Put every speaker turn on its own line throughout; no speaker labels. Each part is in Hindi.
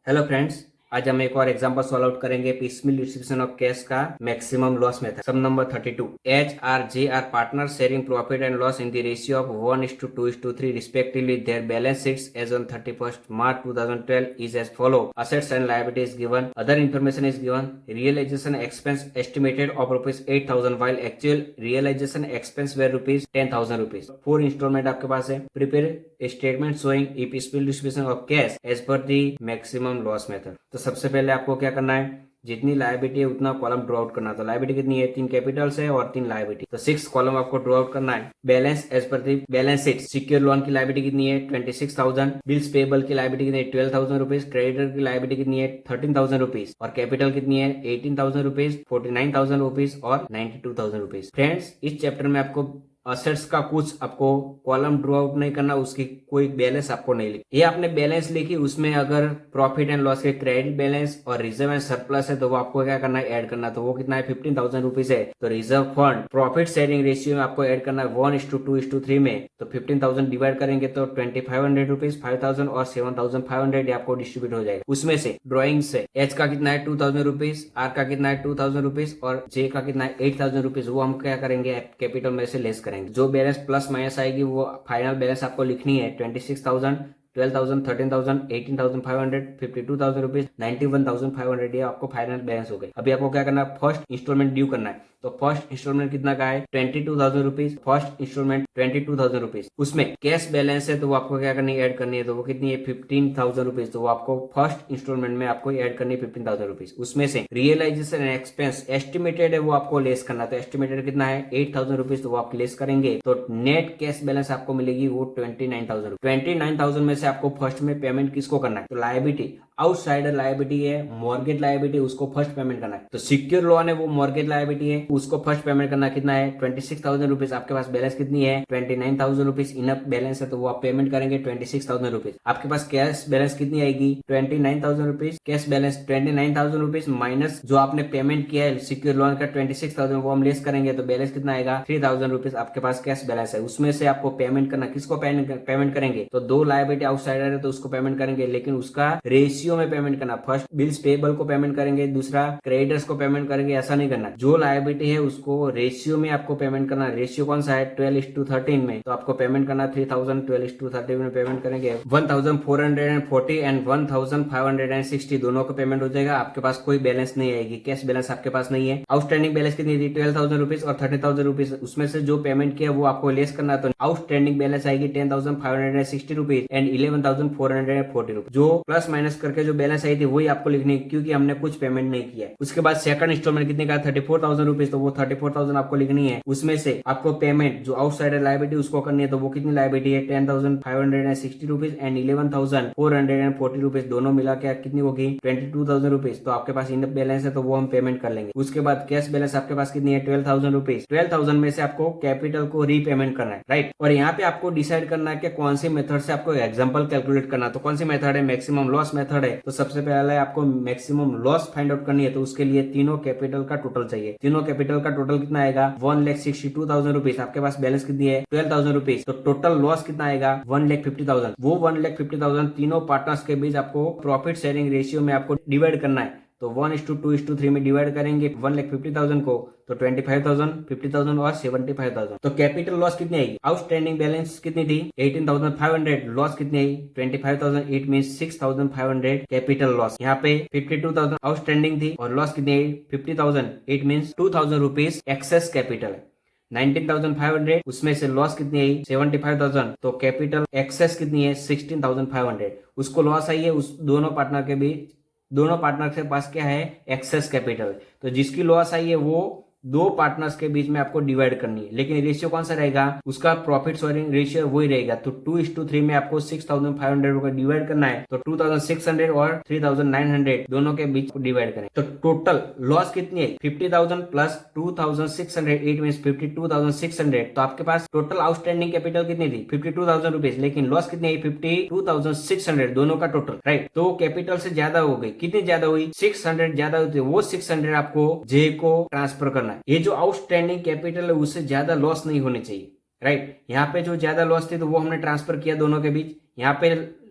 हेलो फ्रेंड्स, आज हम एक और एग्जांपल सॉल्व आउट करेंगे पिसमिल डिस्ट्रीब्यूशन ऑफ कैश का maximum loss method. Some number 32। H R J R partner sharing profit and loss in the ratio of 1:2:3 respectively. There balance sheets as on 31st March 2012 is as follow. Assets and liabilities given. Other information is given. Realization expense estimated of ₹8,000 while actual realization expense were ₹10,000. 4 installment आपके पास है। Prepare a statement showing a piecemeal distribution of cash as per the maximum loss method। तो सबसे पहले आपको क्या करना है, जितनी लायबिलिटी है उतना कॉलम ड्रॉ आउट करना। तो लायबिलिटी कितनी है, 3 कैपिटल्स है और 3 लायबिलिटी, तो 6 कॉलम आपको ड्रॉ आउट करना है। बैलेंस एज पर the balance sheet. Secure loan की लायबिलिटी कितनी है, 26,000। बिल्स पेबल की लायबिलिटी कितनी है, 12,000 रुपीज। क्रेडिटर की लायबिलिटी कितनी है, 13,000 रुपीज। और कैपिटल कितनी है, 18,000 रुपीज, 49,000 रुपीज और 92,000 रुपीज। फ्रेंड्स, इस चैप्टर में आपको असेट्स का कुछ आपको कॉलम ड्रॉ आउट नहीं करना, उसकी कोई बैलेंस आपको नहीं लिखी। ये आपने बैलेंस लिखी, उसमें अगर प्रॉफिट एंड लॉस के क्रेडिट बैलेंस और रिजर्व एंड सरप्लस है तो वो आपको क्या करना है, ऐड करना। तो वो कितना है, 15,000 रुपीज है। तो reserve fund profit sharing ratio में आपको ऐड करना है 1:2:3 में। तो 15,000 डिवाइड करेंगे तो 2,500 रुपीज, 5,000 और 7,500 ये आपको डिस्ट्रीब्यूट हो जाएगा। उसमें से ड्रॉइंग से एच का कितना है 2,000 रुपीज, आर का कितना है 2,000 रुपीज और जे का कितना है 8,000 रुपीज। वो हम क्या करेंगे, कैपिटल में से लेस करेंगे। जो बैलेंस प्लस माइनस आएगी वो फाइनल बैलेंस आपको लिखनी है। 26,000, 12,000, 13,000, 18,500, 52,000 रुपीज, 91,500 ये आपको फाइनल बैलेंस हो गए। अभी आपको क्या करना है, फर्स्ट इंस्टॉलमेंट ड्यू करना है। तो फर्स्ट इंस्टॉलमेंट कितना का है, 22,000 रुपीज। First instalment 22,000 rupees. उसमें कैश बैलेंस है तो वो आपको क्या करनी है, ऐड करनी है। तो वो कितनी है, 15,000 रुपीज। तो वो आपको फर्स्ट इंस्टॉलमेंट में आपको ऐड करनी है 15,000 रुपीज। उसमें से रियलाइजेशन एक्सपेंस एस्टिमेटेड है वो आपको लेस करना। तो एस्टिमेटेड कितना है, 8,000 रुपीज। तो वो आप लेस करेंगे तो नेट कैश बैलेंस आपको मिलेगी वो 29,000। 29,000 में से आपको फर्स्ट में पेमेंट किसको करना है, तो लायबिलिटी आउटसाइडर लायबिलिटी है, मॉर्गेज लायबिलिटी, उसको फर्स्ट पेमेंट करना है। तो सिक्योर लोन है वो मॉर्गेज लायबिलिटी है, उसको फर्स्ट पेमेंट करना कितना है, 26,000 रुपीज। आपके पास बैलेंस कितनी है, 29,000 रुपीज। इनफ बैलेंस है तो वो आप पेमेंट करेंगे 26,000 रुपीज। आपके पास कैश बैलेंस कितनी आएगी, 29,000 rupees. Cash balance 29,000 rupees minus जो आपने पेमेंट किया है सिक्योर लोन का 26,000, वो हम लेस करेंगे तो बैलेंस कितना आएगा, 3,000 रुपीज आपके पास कैश बैलेंस है। उसमें से आपको पेमेंट करना, किसको पेमेंट करेंगे, तो 2 लायबिलिटी आउटसाइडर है तो उसको पेमेंट करेंगे, लेकिन उसका रेशियो में पेमेंट करना। फर्स्ट बिल्स पेबल को पेमेंट करेंगे, दूसरा क्रेडिटर्स को पेमेंट करेंगे, ऐसा नहीं करना। जो लायबिलिटी है उसको रेशियो में आपको पेमेंट करना। रेशियो कौन सा है, 12:13 में। तो आपको पेमेंट करना 3,000, 12:13 में पेमेंट करेंगे। 1,440 एंड 1,560 दोनों को पेमेंट हो जाएगा। आपके पास कोई बैलेंस नहीं आएगी, कैश बैलेंस आपके पास नहीं है। आउटस्टैंडिंग बैलेंस कितनी थी, 12,000 रुपीज और 30,000 रुपीज। उसमें से जो पेमेंट किया वो आपको लेस करना। तो आउटस्टैंडिंग बैलेंस आएगी 10,560 रुपीज एंड 11,440 रुपीज। जो प्लस माइनस करके जो बैलेंस आई थी वही आपको लिखनी है, क्योंकि हमने कुछ पेमेंट नहीं किया है। उसके बाद सेकंड इंस्टॉलमेंट कितने का, 34,000 रुपीज। तो वो 34,000 आपको लिखनी है। उसमें से आपको पेमेंट जो आउटसाइडर लायबिलिटी उसको करनी है। तो वो कितनी लायबिलिटी है, 10,560 रुपीज एंड 11,440 रुपीज। दोनों मिला के कितनी होगी, 22,000 रुपीज। तो आपके पास इनफ बैलेंस है तो वो हम पेमेंट कर लेंगे। उसके बाद कैश बैलेंस आपके पास कितनी है, 12,000 रुपीज। 12,000 में से आपको कैपिटल को रीपेमेंट करना है, राइट। और यहाँ पे आपको डिसाइड करना है कि कौन सी मेथड से आपको एग्जाम्पल कैलकुलेट करना। तो कौन सी मेथड है, मैक्सिमम लॉस मेथड है। तो सबसे पहले आपको मैक्सिमम लॉस फाइंड आउट करनी है। तो उसके लिए तीनों कैपिटल का टोटल चाहिए। तीनों कैपिटल का टोटल कितना आएगा, 1,62,000 रुपीज। आपके पास बैलेंस कितनी है, 12,000 रुपीज। तो टोटल लॉस कितना आएगा, 1,50,000। वो 1,50,000 तीनों पार्टनर्स के बीच आपको प्रॉफिट शेयरिंग रेशियो में आपको डिवाइड करना है। तो 1:2:3 में डिवाइड करेंगे 1,50,000 को। तो 25,000, 50,000 और 75,000। तो कैपिटल लॉस कितनी आएगी, आउटस्टैंडिंग बैलेंस कितनी थी, 18,500। लॉस कितनी आई, 25,000। It mean 6,500 capital loss. यहाँ पे 52,000 आउटस्टैंडिंग थी और लॉस कितनी आई, 50,000। It mean 2,000 rupees excess capital है। 19,500 उसमें से लॉस कितनी आई, 75,000। तो कैपिटल एक्सेस कितनी है, 16,500। उसको लॉस आई है, उस दोनों पार्टनर के बीच, दोनों पार्टनर के पास क्या है, एक्सेस कैपिटल। तो जिसकी लॉस आई है वो 2 पार्टनर्स के बीच में आपको डिवाइड करनी है, लेकिन रेशियो कौन सा रहेगा, उसका प्रॉफिट शेयरिंग रेशियो वही रहेगा। तो 2:3 में आपको 6,500 को डिवाइड करना है। तो 2,600 और 3,900 दोनों के बीच डिवाइड करें। तो टोटल लॉस कितनी है, 50,000 प्लस 2,600, इट मीन 52,600। तो आपके पास टोटल आउटस्टैंडिंग कैपिटल कितनी थी, 52,000 रुपीज, लेकिन लॉस कितनी है, 52,600 दोनों का टोटल, राइट। तो कैपिटल से ज्यादा हो गई, कितनी ज्यादा हुई, 600 ज्यादा हुई। वो 600 आपको जे को ट्रांसफर करना। ये जो आउटस्टैंडिंग कैपिटल है उससे ज्यादा लॉस नहीं होनी चाहिए, राइट। यहाँ पे जो ज्यादा लॉस थी तो वो हमने ट्रांसफर किया दोनों के बीच। यहाँ पे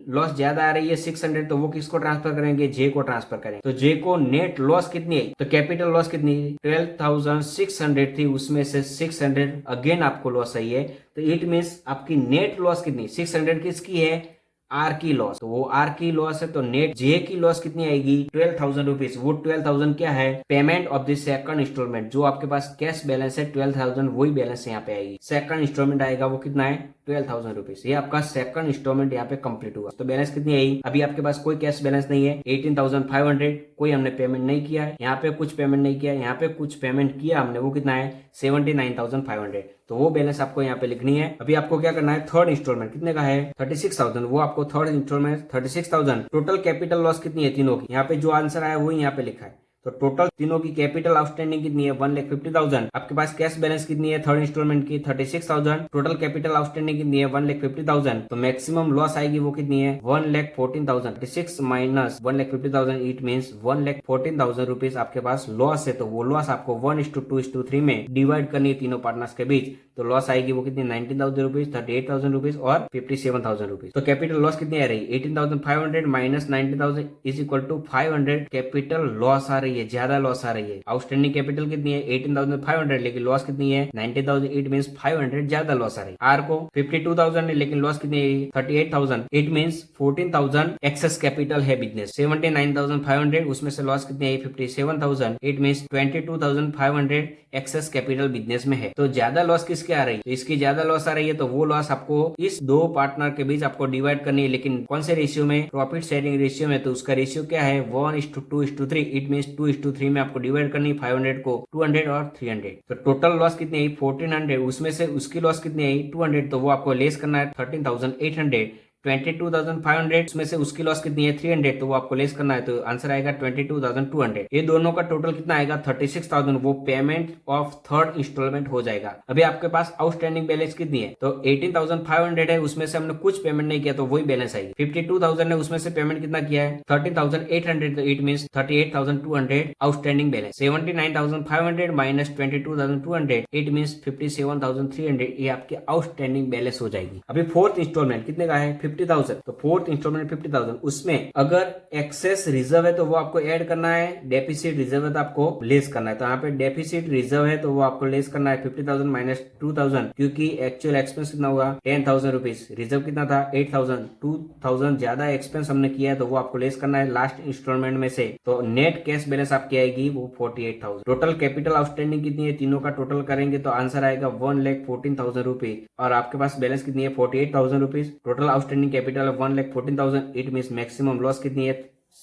लॉस ज्यादा आ रही है 600, तो वो किसको ट्रांसफर करेंगे, जे को ट्रांसफर करेंगे। तो जे को नेट लॉस कितनी है, तो कैपिटल लॉस कितनी 12,600 थी, उसमें से 600 अगेन आपको लॉस आई है, तो इट मीन्स आपकी नेट लॉस कितनी 600 किसकी है, आर की लॉस। तो वो आर की लॉस है, तो नेट जे की लॉस कितनी आएगी 12,000 रुपीज। वो 12,000 क्या है, payment of the second instalment. जो आपके पास कैश बैलेंस है 12,000, वही बैलेंस यहाँ पे आएगी। सेकंड इंस्टॉलमेंट आएगा वो कितना है 12,000 रुपीज। ये आपका सेकंड इंस्टॉलमेंट यहाँ पे कंप्लीट हुआ। तो बैलेंस कितनी आई, अभी आपके पास कोई कैश बैलेंस नहीं है 18,500, कोई हमने पेमेंट नहीं किया है, यहाँ पे कुछ पेमेंट नहीं किया, यहाँ पे कुछ पेमेंट किया हमने, वो कितना है 79,500। तो वो बैलेंस आपको यहाँ पे लिखनी है। अभी आपको क्या करना है, थर्ड इंस्टॉलमेंट कितने का है 36,000, वो आपको third instalment 36,000। Total capital loss कितनी है तीनों की, यहाँ पे जो आंसर आया वो यहाँ पे लिखा है। तो टोटल तीनों की कैपिटल आउटस्टैंडिंग कितनी है 1,50,000। आपके पास कैश बैलेंस कितनी है थर्ड इंस्टॉलमेंट की 36,000, टोटल कैपिटल आउटस्टैंडिंग कितनी है 1,50,000। तो मैक्सिमम लॉस आएगी वो कितनी है 1,14,000। 36 माइनस 1,50,000 इट मीन्स 1,14,000 रुपीज आपके पास लॉस है। तो वो लॉस आपको 1:2:3 में डिवाइड करनी है तीनों पार्टनर्स के बीच। तो लॉस आएगी वो कितनी 19,000 रुपीज, 38,000 रुपीज और 57,000 रुपीज। तो कैपिटल लॉस कितनी आ रही 18,500 minus 19,000 is equal to 500। Capital loss आ रही है, ज्यादा लॉस आ रही है। आउटस्टैंडिंग कैपिटल कितनी है 18,500, लेकिन लॉस कितनी है 19,000, इट मीन्स 500 ज्यादा लॉस आ रही है। आर को 52,000 है, लेकिन लॉस कितनी है 38,000, इट मीन्स 14,000 एक्सेस कैपिटल है बिजनेस। 79,500 उसमें से लॉस कितनी है 57,000, it means 22,500 excess capital business में है। तो ज्यादा लॉस किसके आ रही है, तो इसकी ज्यादा लॉस आ रही है, तो वो लॉस आपको इस दो पार्टनर के बीच आपको डिवाइड करनी है। लेकिन कौन से रेशियो में, प्रॉफिट शेयरिंग रेशियो में। तो उसका रेशियो क्या है 1:2:3, इट मीन्स 2:3 में आपको डिवाइड करनी 500 को 200 और 300। तो टोटल लॉस कितनी आई 1400, उसमें से उसकी लॉस कितनी आई 200, तो वो आपको लेस करना है 13,800। 22,500 उसमें से उसकी लॉस कितनी है 300, तो वो आपको लेस करना है। तो आंसर आएगा 22,200। ये दोनों का टोटल कितना आएगा 36,000, वो पेमेंट ऑफ थर्ड इंस्टॉलमेंट हो जाएगा। अभी आपके पास आउटस्टैंडिंग बैलेंस कितनी है, तो 18,500 है, उसमें से हमने कुछ पेमेंट नहीं किया, तो वही बैलेंस आएगी। 52,000 है, उसमें से पेमेंट कितना किया है 13,800, तो it means 38,200 outstanding balance. 79,500 minus 22,200, it means 57,300, ये आपकी आउटस्टैंडिंग बैलेंस हो जाएगी। अभी फोर्थ इंस्टॉलमेंट कितने का है 50,000, तो फोर्थ इंस्टॉलमेंट 50,000, उसमें अगर एक्सेस रिजर्व है तो वो आपको ऐड करना है, डेफिसिट रिजर्व है तो आपको लेस करना है। तो यहाँ पे डेफिसिट रिजर्व है तो वो आपको लेस करना है 50,000 माइनस 2,000, क्योंकि एक्चुअल एक्सपेंस कितना हुआ 10,000 रुपीज, रिजर्व कितना था 8,000, 2,000 ज्यादा एक्सपेंस हमने किया है, तो वो आपको लेस करना है लास्ट इंस्टॉलमेंट में से। तो नेट कैश बैलेंस आपकी आएगी वो 48,000। टोटल कैपिटल आउटस्टैंडिंग कितनी है, तीनों का टोटल करेंगे तो आंसर आएगा 1,14,000 रुपीज, और आपके पास बैलेंस कितनी है 48,000 rupees. Total outstanding capital 1,14,000, it means maximum loss कितनी है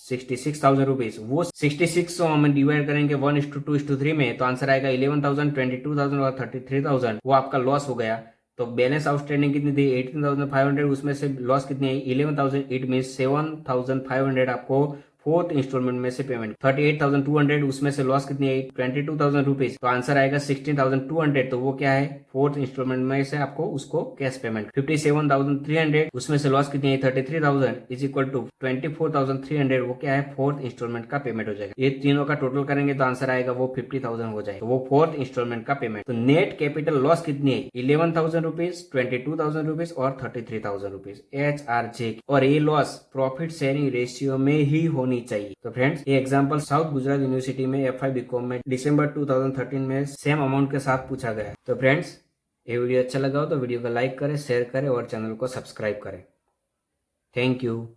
66,000 रुपीज। वो 66 हम डिवाइड करेंगे 1:2:3 में, तो आंसर आएगा 11,000, 22,000 और 33,000, वो आपका लॉस हो गया। तो बैलेंस आउटस्टैंडिंग कितनी थी 18,500, उसमें से लॉस कितनी है 11,000, इट मीन्स 7,500 आपको फोर्थ इंस्टॉलमेंट में से पेमेंट। 38,200 उसमें से लॉस कितनी है 22,000 रुपीज, तो आंसर आएगा 16,200, तो वो क्या है फोर्थ इंस्टॉलमेंट में से आपको उसको कैश पेमेंट। 57,300 उसमें से लॉस कितनी है 33,000 इज इक्वल टू 24,300, वो क्या है फोर्थ इंस्टॉलमेंट का पेमेंट हो जाएगा। ये तीनों का टोटल करेंगे तो आंसर आएगा वो 50,000 हो जाएगा, तो वो फोर्थ इंस्टॉलमेंट का पेमेंट। तो नेट कैपिटल लॉस कितनी है 11,000 रुपीज, 22,000 रुपीज और 33,000 रुपीज HRJ, और ये लॉस प्रॉफिट शेयरिंग रेशियो में ही होनी चाहिए। तो फ्रेंड्स ये एग्जांपल साउथ गुजरात यूनिवर्सिटी में FI BCom में दिसंबर 2013 में सेम अमाउंट के साथ पूछा गया। तो फ्रेंड्स ये वीडियो अच्छा लगा हो तो वीडियो को लाइक करें, शेयर करें और चैनल को सब्सक्राइब करें। Thank you.